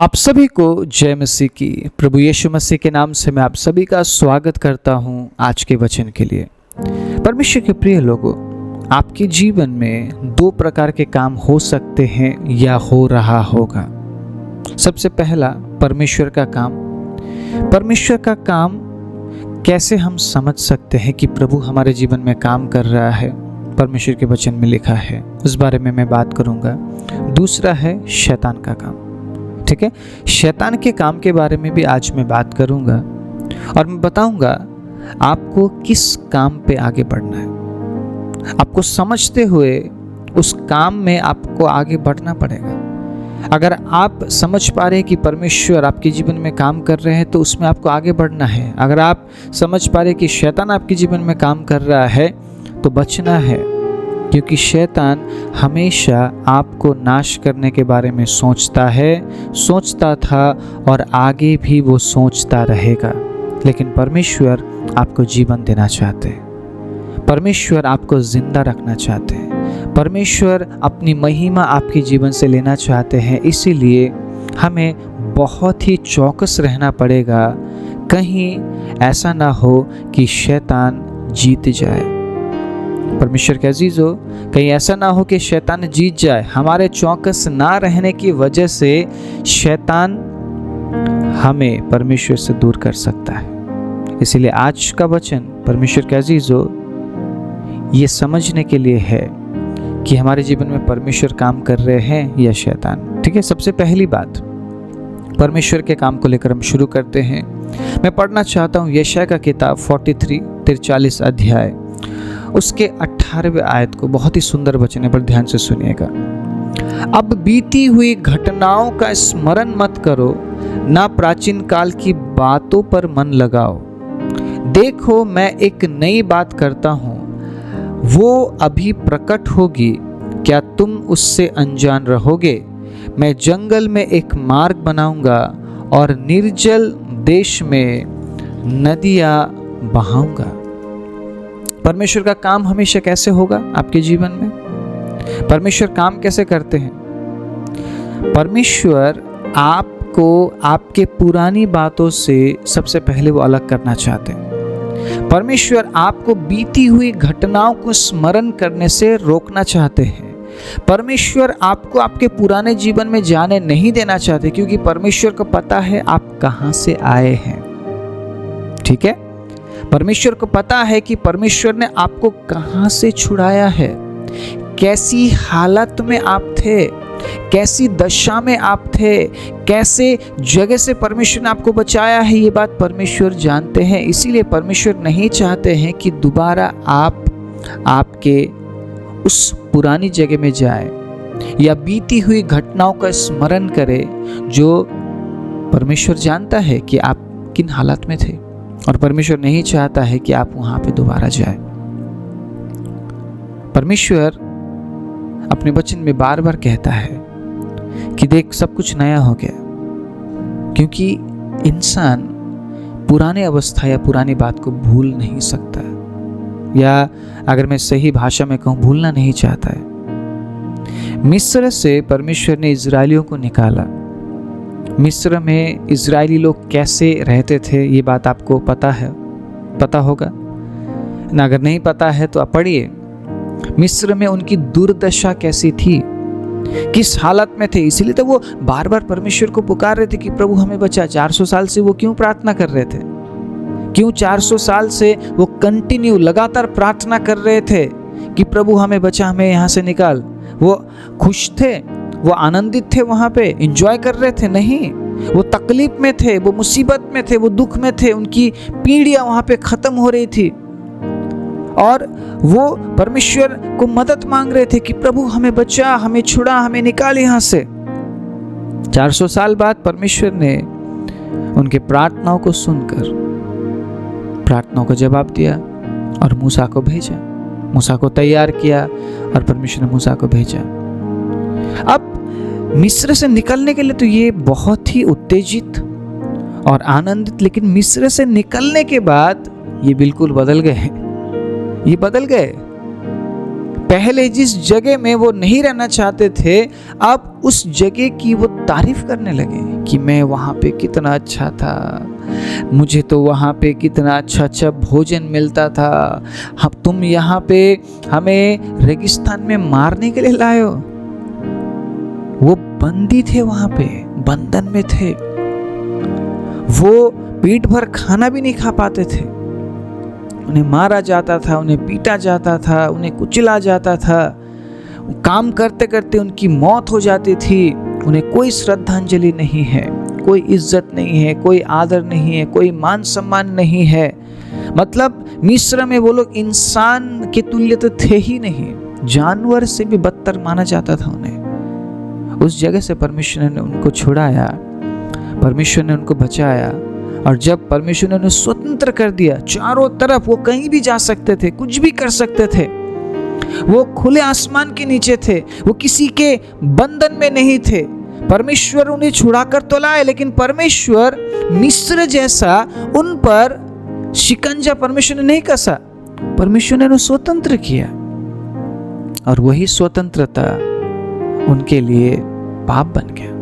आप सभी को जय मसीह की। प्रभु यीशु मसीह के नाम से मैं आप सभी का स्वागत करता हूं आज के वचन के लिए। परमेश्वर के प्रिय लोगों, आपके जीवन में दो प्रकार के काम हो सकते हैं या हो रहा होगा। सबसे पहला परमेश्वर का काम। परमेश्वर का काम कैसे हम समझ सकते हैं कि प्रभु हमारे जीवन में काम कर रहा है, परमेश्वर के वचन में लिखा है, उस बारे में मैं बात करूंगा। दूसरा है शैतान का काम। ठीक है, शैतान के काम के बारे में भी आज मैं बात करूंगा और मैं बताऊंगा आपको किस काम पे आगे बढ़ना है। आपको समझते हुए उस काम में आपको आगे बढ़ना पड़ेगा। अगर आप समझ पा रहे हैं कि परमेश्वर आपके जीवन में काम कर रहे हैं तो उसमें आपको आगे बढ़ना है। अगर आप समझ पा रहे हैं कि शैतान आपके जीवन में काम कर रहा है तो बचना है, क्योंकि शैतान हमेशा आपको नाश करने के बारे में सोचता था और आगे भी वो सोचता रहेगा। लेकिन परमेश्वर आपको जीवन देना चाहते हैं, परमेश्वर आपको जिंदा रखना चाहते हैं, परमेश्वर अपनी महिमा आपके जीवन से लेना चाहते हैं। इसीलिए हमें बहुत ही चौकस रहना पड़ेगा, कहीं ऐसा ना हो कि शैतान जीत जाए। परमेश्वर के अजीजों, कहीं ऐसा ना हो कि शैतान जीत जाए। हमारे चौकस ना रहने की वजह से शैतान हमें परमेश्वर से दूर कर सकता है। इसीलिए आज का वचन परमेश्वर के अजीजों ये समझने के लिए है कि हमारे जीवन में परमेश्वर काम कर रहे हैं या शैतान। ठीक है, सबसे पहली बात परमेश्वर के काम को लेकर हम शुरू करते हैं। मैं पढ़ना चाहता हूँ यशायाह का किताब 43 अध्याय, उसके 18वें आयत को। बहुत ही सुंदर वचन है, पर ध्यान से सुनिएगा। अब बीती हुई घटनाओं का स्मरण मत करो, ना प्राचीन काल की बातों पर मन लगाओ। देखो, मैं एक नई बात करता हूँ, वो अभी प्रकट होगी, क्या तुम उससे अनजान रहोगे? मैं जंगल में एक मार्ग बनाऊंगा और निर्जल देश में नदियां बहाऊंगा। परमेश्वर का काम हमेशा कैसे होगा आपके जीवन में? परमेश्वर काम कैसे करते हैं? परमेश्वर आपको आपके पुरानी बातों से सबसे पहले वो अलग करना चाहते हैं। परमेश्वर आपको बीती हुई घटनाओं को स्मरण करने से रोकना चाहते हैं। परमेश्वर आपको आपके पुराने जीवन में जाने नहीं देना चाहते, क्योंकि परमेश्वर को पता है आप कहां से आए हैं। ठीक है, परमेश्वर को पता है कि परमेश्वर ने आपको कहां से छुड़ाया है, कैसी हालत में आप थे, कैसी दशा में आप थे, कैसे जगह से परमेश्वर ने आपको बचाया है। ये बात परमेश्वर जानते हैं। इसीलिए परमेश्वर नहीं चाहते हैं कि दोबारा आप आपके उस पुरानी जगह में जाए या बीती हुई घटनाओं का स्मरण करें, जो परमेश्वर जानता है कि आप किन हालत में थे, और परमेश्वर नहीं चाहता है कि आप वहां पे दोबारा जाए। परमेश्वर अपने वचन में बार बार कहता है कि देख, सब कुछ नया हो गया, क्योंकि इंसान पुराने अवस्था या पुरानी बात को भूल नहीं सकता, या अगर मैं सही भाषा में कहूं, भूलना नहीं चाहता है। मिस्र से परमेश्वर ने इजरायलियों को निकाला। मिस्र में इजरायली लोग कैसे रहते थे, ये बात आपको पता होगा ना। अगर नहीं पता है तो आप पढ़िए। मिस्र में उनकी दुर्दशा कैसी थी, किस हालत में थे। इसीलिए तो वो बार बार परमेश्वर को पुकार रहे थे कि प्रभु हमें बचा। 400 साल से वो क्यों प्रार्थना कर रहे थे? क्यों 400 साल से वो कंटिन्यू लगातार प्रार्थना कर रहे थे कि प्रभु हमें बचा, हमें यहाँ से निकाल। वो खुश थे, वो आनंदित थे, वहां पे एंजॉय कर रहे थे? नहीं, वो तकलीफ में थे, वो मुसीबत में थे, वो दुख में थे। उनकी पीढ़ियां वहां पे खत्म हो रही थी और वो परमेश्वर को मदद मांग रहे थे कि प्रभु हमें बचा, हमें छुड़ा, हमें निकाल यहां से। 400 साल बाद परमेश्वर ने उनके प्रार्थनाओं को सुनकर प्रार्थनाओं का जवाब दिया और मूसा को भेजा। मूसा को तैयार किया और परमेश्वर ने मूसा को भेजा। अब मिस्र से निकलने के लिए तो ये बहुत ही उत्तेजित और आनंदित, लेकिन मिस्र से निकलने के बाद ये बिल्कुल बदल गए। पहले जिस जगह में वो नहीं रहना चाहते थे, अब उस जगह की वो तारीफ करने लगे कि मैं वहाँ पे कितना अच्छा था, मुझे तो वहाँ पे कितना अच्छा अच्छा भोजन मिलता था, हम तुम यहाँ पे हमें रेगिस्तान में मारने के लिए लाए हो। वो बंदी थे, वहाँ पे बंधन में थे, वो पेट भर खाना भी नहीं खा पाते थे, उन्हें मारा जाता था, उन्हें पीटा जाता था, उन्हें कुचला जाता था, काम करते करते उनकी मौत हो जाती थी। उन्हें कोई श्रद्धांजलि नहीं है, कोई इज्जत नहीं है, कोई आदर नहीं है, कोई मान सम्मान नहीं है। मतलब मिस्र में वो लोग इंसान के तुल्य तो थे ही नहीं, जानवर से भी बदतर माना जाता था उन्हें। उस जगह से परमेश्वर ने उनको छुड़ाया, परमेश्वर ने उनको बचाया, और जब परमेश्वर ने उन्हें स्वतंत्र कर दिया, चारों तरफ वो कहीं भी जा सकते थे, कुछ भी कर सकते थे, वो खुले आसमान के नीचे थे, वो किसी के बंधन में नहीं थे। परमेश्वर उन्हें छुड़ाकर तो लाए, लेकिन परमेश्वर मिस्र जैसा उन पर शिकंजा परमेश्वर ने नहीं कसा, परमेश्वर ने उन्हें स्वतंत्र किया, और वही स्वतंत्रता उनके लिए पाप बन गया।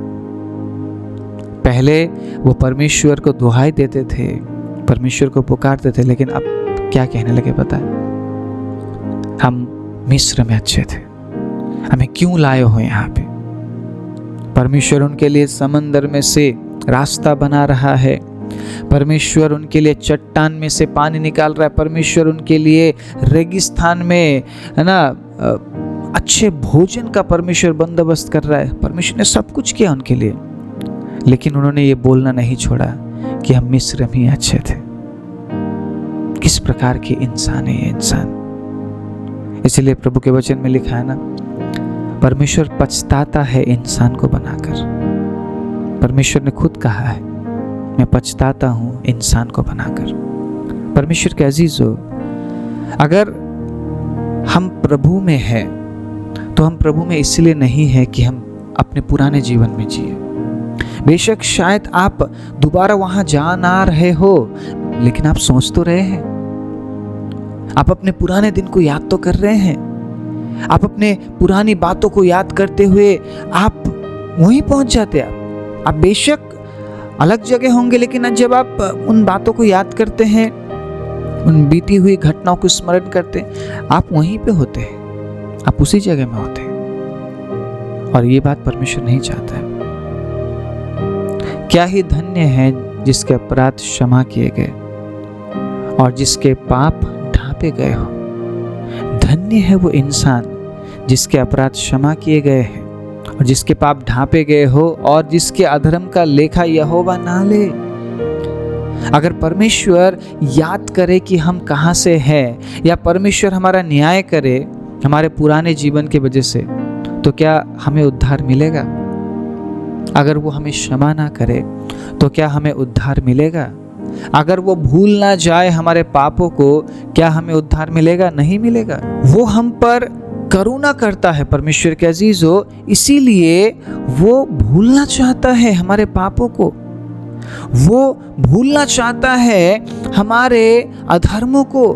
पहले वो परमेश्वर को दुहाई देते थे, परमेश्वर को पुकारते थे, लेकिन अब क्या कहने लगे पता है? हम मिस्र में अच्छे थे, हमें क्यों लाए हो यहाँ पे? परमेश्वर उनके लिए समंदर में से रास्ता बना रहा है, परमेश्वर उनके लिए चट्टान में से पानी निकाल रहा है, परमेश्वर उनके लिए रेगिस्तान में, है ना, अच्छे भोजन का परमेश्वर बंदोबस्त कर रहा है। परमेश्वर ने सब कुछ किया उनके लिए, लेकिन उन्होंने ये बोलना नहीं छोड़ा कि हम मिस्र में अच्छे थे। किस प्रकार के इंसान है ये इंसान! इसलिए प्रभु के वचन में लिखा है ना, परमेश्वर पछताता है इंसान को बनाकर। परमेश्वर ने खुद कहा है, मैं पछताता हूं इंसान को बनाकर। परमेश्वर के अजीजों, अगर हम प्रभु में हैं तो हम प्रभु में इसलिए नहीं है कि हम अपने पुराने जीवन में जिए। बेशक शायद आप दोबारा वहां जा ना रहे हो, लेकिन आप सोच तो रहे हैं, आप अपने पुराने दिन को याद तो कर रहे हैं, आप अपने पुरानी बातों को याद करते हुए आप वहीं पहुंच जाते हैं। आप बेशक अलग जगह होंगे, लेकिन जब आप उन बातों को याद करते हैं, उन बीती हुई घटनाओं को स्मरण करते हैं, आप वहीं पे होते हैं, आप उसी जगह में होते हैं। और ये बात परमेश्वर नहीं चाहता है। क्या ही धन्य है जिसके अपराध क्षमा किए गए और जिसके पाप ढांपे गए हो। धन्य है वो इंसान जिसके अपराध क्षमा किए गए हैं और जिसके पाप ढांपे गए हो और जिसके अधर्म का लेखा यहोवा ना ले। अगर परमेश्वर याद करे कि हम कहाँ से हैं, या परमेश्वर हमारा न्याय करे हमारे पुराने जीवन की वजह से, तो क्या हमें उद्धार मिलेगा? अगर वो हमें क्षमा ना करे तो क्या हमें उद्धार मिलेगा? अगर वो भूल ना जाए हमारे पापों को, क्या हमें उद्धार मिलेगा? नहीं मिलेगा। वो हम पर करुणा करता है परमेश्वर के अजीजों, इसीलिए वो भूलना चाहता है हमारे पापों को, वो भूलना चाहता है हमारे अधर्मों को,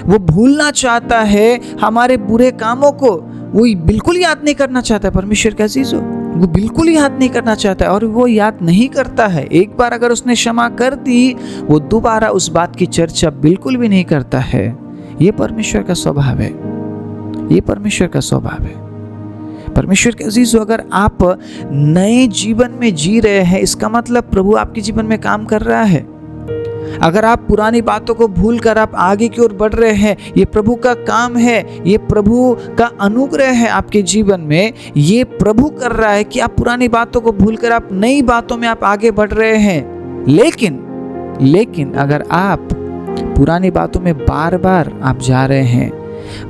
वो भूलना चाहता है हमारे बुरे कामों को। वो बिल्कुल याद नहीं करना चाहता है परमेश्वर के अजीजों, वो बिल्कुल याद नहीं करना चाहता है। और वो याद नहीं करता है। एक बार अगर उसने क्षमा कर दी, वो दोबारा उस बात की चर्चा बिल्कुल भी नहीं करता है। ये परमेश्वर का स्वभाव है, ये परमेश्वर का स्वभाव है। परमेश्वर के अजीजों, अगर आप नए जीवन में जी रहे हैं, इसका मतलब प्रभु आपके जीवन में काम कर रहा है। अगर आप पुरानी बातों को भूलकर आप आगे की ओर बढ़ रहे हैं, ये प्रभु का काम है, ये प्रभु का अनुग्रह है आपके जीवन में। ये प्रभु कर रहा है कि आप पुरानी बातों को भूलकर आप नई बातों में आप आगे बढ़ रहे हैं। लेकिन अगर आप पुरानी बातों में बार बार आप जा रहे हैं,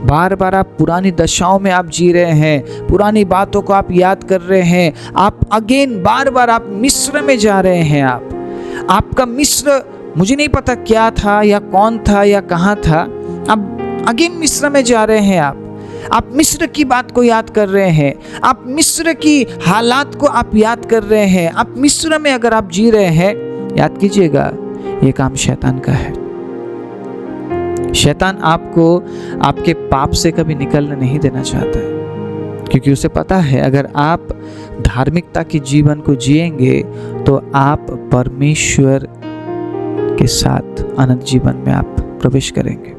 बार बार आप पुरानी दशाओं में आप जी रहे हैं, पुरानी बातों को आप याद कर रहे हैं, आप अगेन बार बार आप मिस्र में जा रहे हैं। आपका मिस्र मुझे नहीं पता क्या था या कौन था या कहाँ था, अब अगेन मिस्र में जा रहे हैं। आप मिस्र की बात को याद कर रहे हैं, आप मिस्र की हालात को आप याद कर रहे हैं, आप मिस्र में अगर आप जी रहे हैं, याद कीजिएगा ये काम शैतान का है। शैतान आपको आपके पाप से कभी निकलने नहीं देना चाहता है, क्योंकि उसे पता है अगर आप धार्मिकता के जीवन को जिएंगे तो आप परमेश्वर के साथ अनंत जीवन में आप प्रवेश करेंगे।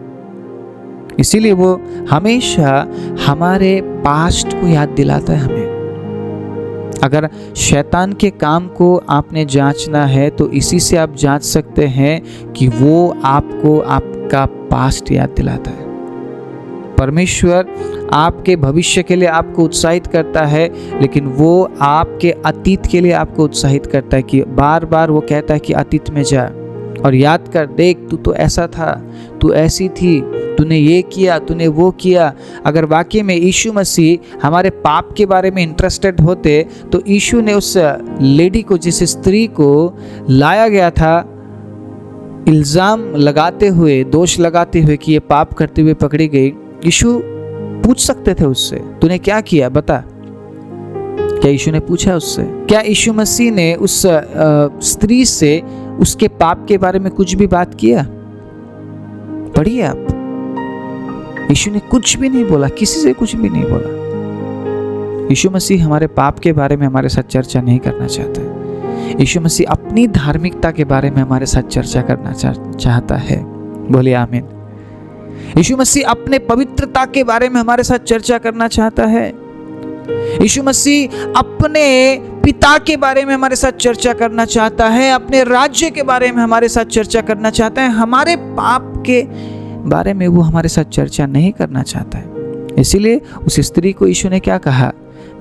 इसीलिए वो हमेशा हमारे पास्ट को याद दिलाता है हमें। अगर शैतान के काम को आपने जांचना है तो इसी से आप जांच सकते हैं कि वो आपको आपका पास्ट याद दिलाता है। परमेश्वर आपके भविष्य के लिए आपको उत्साहित करता है, लेकिन वो आपके अतीत के लिए आपको उत्साहित करता है कि बार बार वो कहता है कि अतीत में जा और याद कर, देख तू तो ऐसा था, तू ऐसी थी, तूने ये किया, तूने वो किया। अगर वाकई में यीशु मसीह हमारे पाप के बारे में इंटरेस्टेड होते तो यीशु ने उस लेडी को, जिस स्त्री को लाया गया था इल्ज़ाम लगाते हुए, दोष लगाते हुए कि ये पाप करते हुए पकड़ी गई, यीशु पूछ सकते थे उससे, तूने क्या किया बता। क्या यीशु ने पूछा उससे? क्या यीशु मसीह ने उस स्त्री से उसके पाप के बारे में कुछ भी बात किया? पढ़िए आप, यीशु ने कुछ भी नहीं बोला, किसी से कुछ भी नहीं बोला। यीशु मसीह हमारे पाप के बारे में हमारे साथ चर्चा नहीं करना चाहता है। यीशु मसीह अपनी धार्मिकता के बारे में हमारे साथ चर्चा करना चाहता है। बोलिए आमीन। यीशु मसीह अपने पवित्रता के बारे में हमारे साथ चर्चा करना चाहता है। यीशु मसीह अपने पिता के बारे में हमारे साथ चर्चा करना चाहता है, अपने राज्य के बारे में हमारे साथ चर्चा करना चाहता है। हमारे पाप के बारे में वो हमारे साथ चर्चा नहीं करना चाहता है। इसीलिए उस स्त्री को यीशु ने क्या कहा?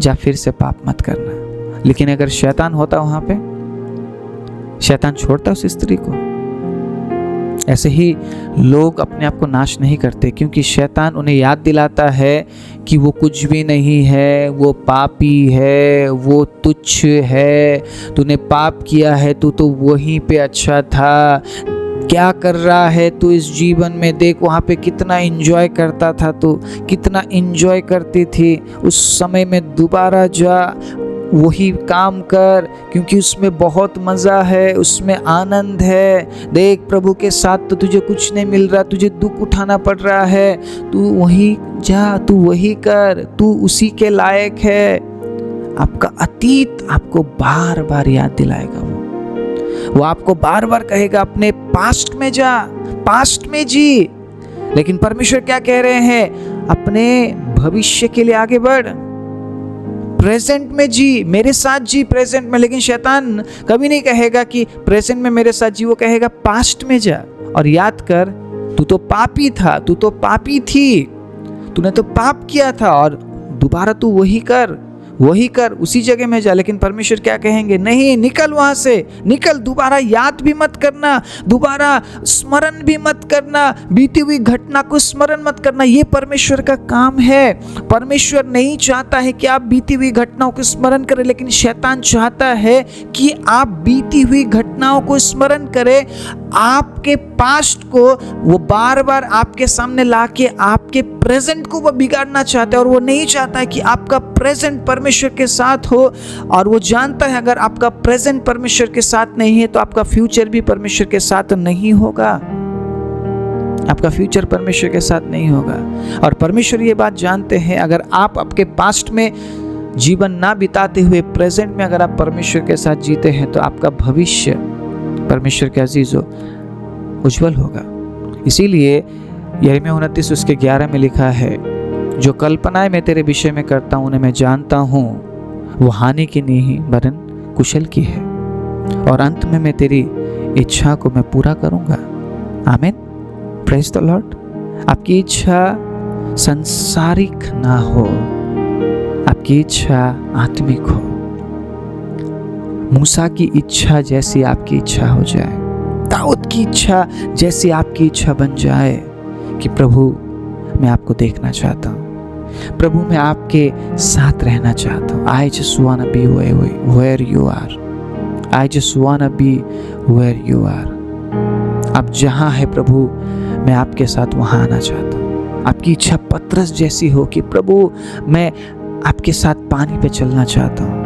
जा फिर से पाप मत करना। लेकिन अगर शैतान होता वहां पे, शैतान छोड़ता उस स्त्री को? ऐसे ही लोग अपने आप को नाश नहीं करते, क्योंकि शैतान उन्हें याद दिलाता है कि वो कुछ भी नहीं है, वो पापी है, वो तुच्छ है, तूने पाप किया है, तू तो वहीं पे अच्छा था, क्या कर रहा है तू इस जीवन में, देख वहाँ पे कितना एंजॉय करता था, तू कितना एंजॉय करती थी, उस समय में दोबारा जा, वही काम कर, क्योंकि उसमें बहुत मज़ा है, उसमें आनंद है। देख प्रभु के साथ तो तुझे कुछ नहीं मिल रहा, तुझे दुख उठाना पड़ रहा है, तू वही जा, तू वही कर, तू उसी के लायक है। आपका अतीत आपको बार बार याद दिलाएगा, वो आपको बार बार कहेगा अपने पास्ट में जा, पास्ट में जी। लेकिन परमेश्वर क्या कह रहे हैं? अपने भविष्य के लिए आगे बढ़, प्रेजेंट में जी, मेरे साथ जी प्रेजेंट में। लेकिन शैतान कभी नहीं कहेगा कि प्रेजेंट में मेरे साथ जी, वो कहेगा पास्ट में जा और याद कर, तू तो पापी था, तू तो पापी थी, तूने तो पाप किया था और दोबारा तू वही कर, वही कर, उसी जगह में जा। लेकिन परमेश्वर क्या कहेंगे? नहीं, निकल वहां से, निकल, दोबारा याद भी मत करना, दोबारा स्मरण भी मत करना, बीती हुई घटना को स्मरण मत करना। ये परमेश्वर का काम है। परमेश्वर नहीं चाहता है कि आप बीती हुई घटनाओं को स्मरण करें, लेकिन शैतान चाहता है कि आप बीती हुई घटनाओं को स्मरण करें। आपके पास्ट को वो बार बार आपके सामने लाके आपके प्रेजेंट को वो बिगाड़ना चाहता है, और वो नहीं चाहता है कि आपका प्रेजेंट परमेश्वर के साथ हो। और वो जानता है अगर आपका प्रेजेंट परमेश्वर के साथ नहीं है तो आपका फ्यूचर भी परमेश्वर के साथ नहीं होगा, आपका फ्यूचर परमेश्वर के साथ नहीं होगा। और परमेश्वर ये बात जानते हैं, अगर आप आपके पास्ट में जीवन ना बिताते हुए प्रेजेंट में अगर आप परमेश्वर के साथ जीते हैं तो आपका भविष्य परमेश्वर के अजीजों उज्जवल होगा। इसीलिए यिर्मयाह 29 उसके 11 में लिखा है, जो कल्पनाएं मैं तेरे विषय में करता हूँ उन्हें मैं जानता हूँ, वो हानि की नहीं वरन कुशल की है, और अंत में मैं तेरी इच्छा को मैं पूरा करूँगा। आमीन, प्रेज द लॉर्ड। आपकी इच्छा संसारिक ना हो, आपकी इच्छा आत्मिक हो। मूसा की इच्छा जैसी आपकी इच्छा हो जाए, दाऊद की इच्छा जैसी आपकी इच्छा बन जाए कि प्रभु मैं आपको देखना चाहता हूँ, प्रभु मैं आपके साथ रहना चाहता हूँ। I just wanna be where you are. I just wanna be where you are. आप जहाँ है प्रभु मैं आपके साथ वहाँ आना चाहता हूँ। आपकी इच्छा पतरस जैसी हो कि प्रभु मैं आपके साथ पानी पे चलना चाहता हूँ।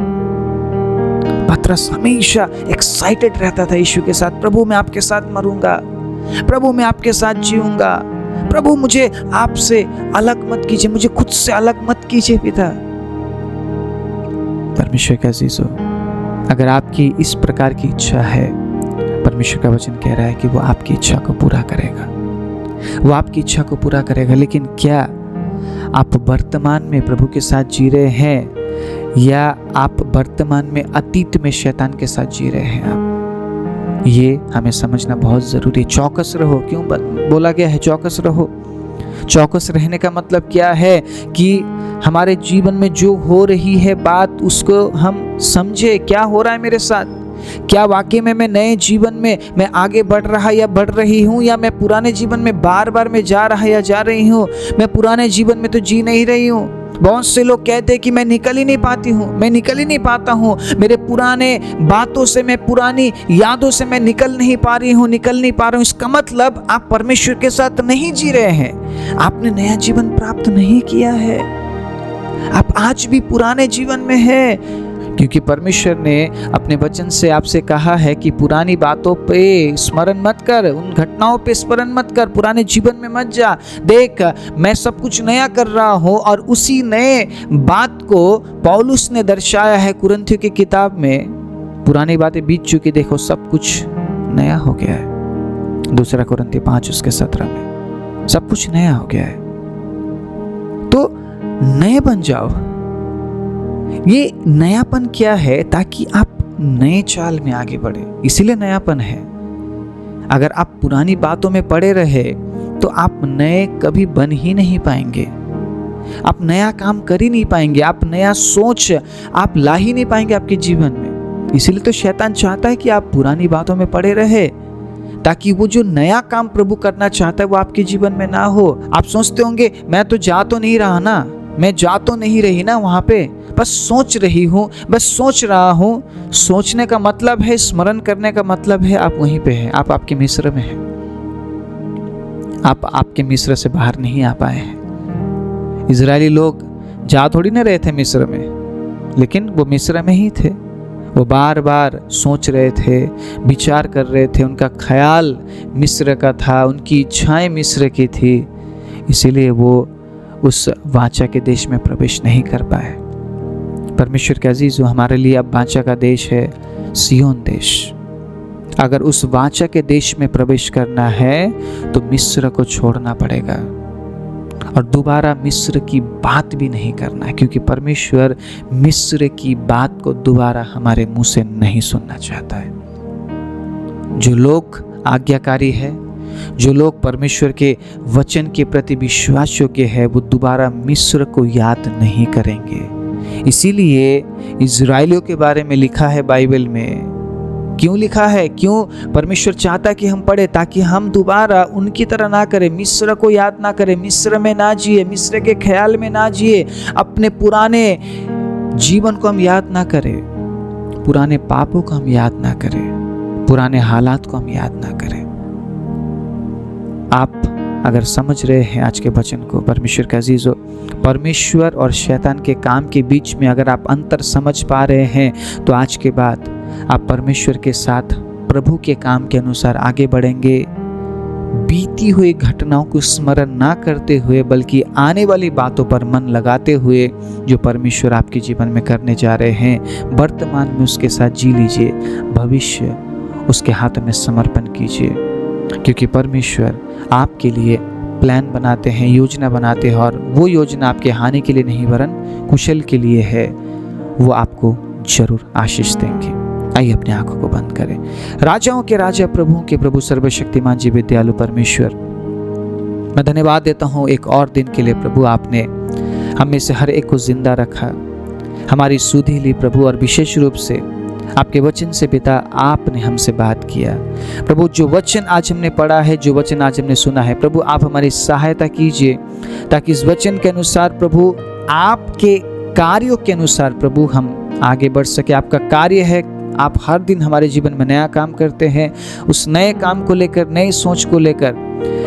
पतरस हमेशा एक्साइटेड रहता था यीशु के साथ, प्रभु मैं आपके साथ मरूंगा, प्रभु मैं आपके साथ जीऊंगा, प्रभु मुझे आपसे अलग मत कीजिए, मुझे खुद से अलग मत कीजिए पिता। परमेश्वर का अजीजों, अगर आपकी इस प्रकार की इच्छा है, परमेश्वर का वचन कह रहा है कि वो आपकी इच्छा को पूरा करेगा, वो आपकी इच्छा को पूरा करेगा। लेकिन क्या आप वर्तमान में प्रभु के साथ जी रहे हैं या आप वर्तमान में अतीत में शैतान के साथ जी रहे हैं? आप ये हमें समझना बहुत जरूरी है। चौकस रहो, क्यों बोला गया है चौकस रहो? चौकस रहने का मतलब क्या है कि हमारे जीवन में जो हो रही है बात, उसको हम समझे, क्या हो रहा है मेरे साथ, क्या वाकई में मैं नए जीवन में मैं आगे बढ़ रहा या बढ़ रही हूँ, या मैं पुराने जीवन में बार बार मैं जा रहा या जा रही हूँ। मैं पुराने जीवन में तो जी नहीं रही हूँ। बहुत से लोग कहते हैं कि मैं निकल ही नहीं पाती हूँ, मैं निकल ही नहीं पाता हूँ, मेरे पुराने बातों से, मैं पुरानी यादों से मैं निकल नहीं पा रही हूँ, निकल नहीं पा रहा हूँ। इसका मतलब आप परमेश्वर के साथ नहीं जी रहे हैं, आपने नया जीवन प्राप्त नहीं किया है, आप आज भी पुराने जीवन में है। क्योंकि परमेश्वर ने अपने वचन से आपसे कहा है कि पुरानी बातों पे स्मरण मत कर, उन घटनाओं पे स्मरण मत कर, पुराने जीवन में मत जा। देख, मैं सब कुछ नया कर रहा हूँ। और उसी नए बात को पौलुस ने दर्शाया है कुरिन्थियों की किताब में। पुरानी बातें बीत चुकी, देखो सब कुछ नया हो गया है। 2 कुरिन्थियों 5:17 में सब कुछ नया हो गया है। तो नए बन जाओ। ये नयापन क्या है? ताकि आप नए चाल में आगे बढ़े, इसीलिए नयापन है। अगर आप पुरानी बातों में पड़े रहे तो आप नए कभी बन ही नहीं पाएंगे, आप नया काम कर ही नहीं पाएंगे, आप नया सोच आप ला ही नहीं पाएंगे आपके जीवन में। इसीलिए तो शैतान चाहता है कि आप पुरानी बातों में पड़े रहे, ताकि वो जो नया काम प्रभु करना चाहता है वो आपके जीवन में ना हो। आप सोचते होंगे मैं तो जा तो नहीं रहा ना, मैं जा तो नहीं रही ना वहां पे, बस सोच रही हूँ, बस सोच रहा हूँ। सोचने का मतलब है, स्मरण करने का मतलब है आप वहीं पे हैं, आप आपके मिस्र में हैं। आप आपके मिस्र से बाहर नहीं आ पाए हैं। इजरायली लोग जा थोड़ी ना रहे थे मिस्र में, लेकिन वो मिस्र में ही थे। वो बार बार सोच रहे थे, विचार कर रहे थे, उनका ख्याल मिस्र का था, उनकी इच्छाएं मिस्र की थी। इसीलिए वो उस वाचा के देश में प्रवेश नहीं कर पाए। परमेश्वर के अजीजों, हमारे लिए अब वाचा का देश है सिय्योन देश। अगर उस वाचा के देश में प्रवेश करना है तो मिस्र को छोड़ना पड़ेगा और दोबारा मिस्र की बात भी नहीं करना है, क्योंकि परमेश्वर मिस्र की बात को दोबारा हमारे मुंह से नहीं सुनना चाहता है। जो लोग आज्ञाकारी है, जो लोग परमेश्वर के वचन के प्रति विश्वास योग्य है, वो दोबारा मिस्र को याद नहीं करेंगे। इसीलिए इजराइलियों के बारे में लिखा है बाइबल में। क्यों लिखा है? क्यों परमेश्वर चाहता कि हम पढ़े? ताकि हम दोबारा उनकी तरह ना करें, मिस्र को याद ना करें, मिस्र में ना जिए, मिस्र के ख्याल में ना जिए, अपने पुराने जीवन को हम याद ना करें, पुराने पापों को हम याद ना करें, पुराने हालात को हम याद ना करें। आप अगर समझ रहे हैं आज के वचन को, परमेश्वर के अजीजों, परमेश्वर और शैतान के काम के बीच में अगर आप अंतर समझ पा रहे हैं तो आज के बाद आप परमेश्वर के साथ प्रभु के काम के अनुसार आगे बढ़ेंगे। बीती हुई घटनाओं को स्मरण ना करते हुए, बल्कि आने वाली बातों पर मन लगाते हुए जो परमेश्वर आपके जीवन में करने जा रहे हैं, वर्तमान में उसके साथ जी लीजिए, भविष्य उसके हाथ में समर्पण कीजिए। क्योंकि परमेश्वर आपके लिए प्लान बनाते हैं, योजना बनाते हैं, और वो योजना आपके हानि के लिए नहीं वरन कुशल के लिए है। वो आपको जरूर आशीष देंगे। आइए अपने आंखों को बंद करें। राजाओं के राजा, प्रभुओं के प्रभु, सर्वशक्तिमान जीवित दयालु परमेश्वर, मैं धन्यवाद देता हूँ एक और दिन के लिए प्रभु। आपने हम में से हर एक को जिंदा रखा, हमारी सुधि ली प्रभु, और विशेष रूप से आपके वचन से पिता आपने हमसे बात किया प्रभु। जो वचन आज हमने पढ़ा है, जो वचन आज हमने सुना है प्रभु, आप हमारी सहायता कीजिए ताकि इस वचन के अनुसार प्रभु, आपके कार्यों के अनुसार प्रभु हम आगे बढ़ सके। आपका कार्य है, आप हर दिन हमारे जीवन में नया काम करते हैं। उस नए काम को लेकर, नई सोच को लेकर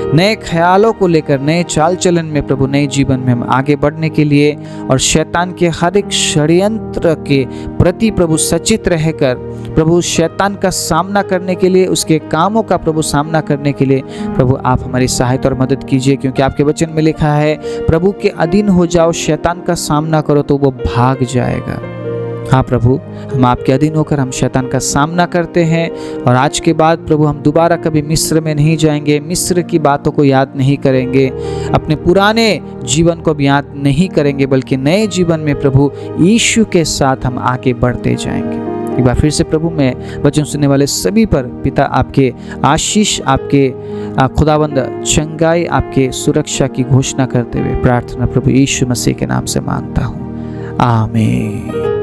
नए ख्यालों को लेकर, नए चाल चलन में प्रभु, नए जीवन में हम आगे बढ़ने के लिए और शैतान के हर एक षड्यंत्र के प्रति प्रभु सचेत रहकर प्रभु शैतान का सामना करने के लिए, उसके कामों का प्रभु सामना करने के लिए प्रभु आप हमारी सहायता और मदद कीजिए, क्योंकि आपके वचन में लिखा है प्रभु के अधीन हो जाओ, शैतान का सामना करो तो वो भाग जाएगा। हाँ प्रभु, हम आपके अधीन होकर हम शैतान का सामना करते हैं और आज के बाद प्रभु हम दोबारा कभी मिस्र में नहीं जाएंगे, मिस्र की बातों को याद नहीं करेंगे, अपने पुराने जीवन को भी याद नहीं करेंगे, बल्कि नए जीवन में प्रभु यीशु के साथ हम आगे बढ़ते जाएंगे। एक बार फिर से प्रभु मैं वचन सुनने वाले सभी पर पिता आपके आशीष, आपके खुदावंद चंगाई, आपके सुरक्षा की घोषणा करते हुए प्रार्थना प्रभु यीशु मसीह के नाम से मांगता हूँ, आमीन।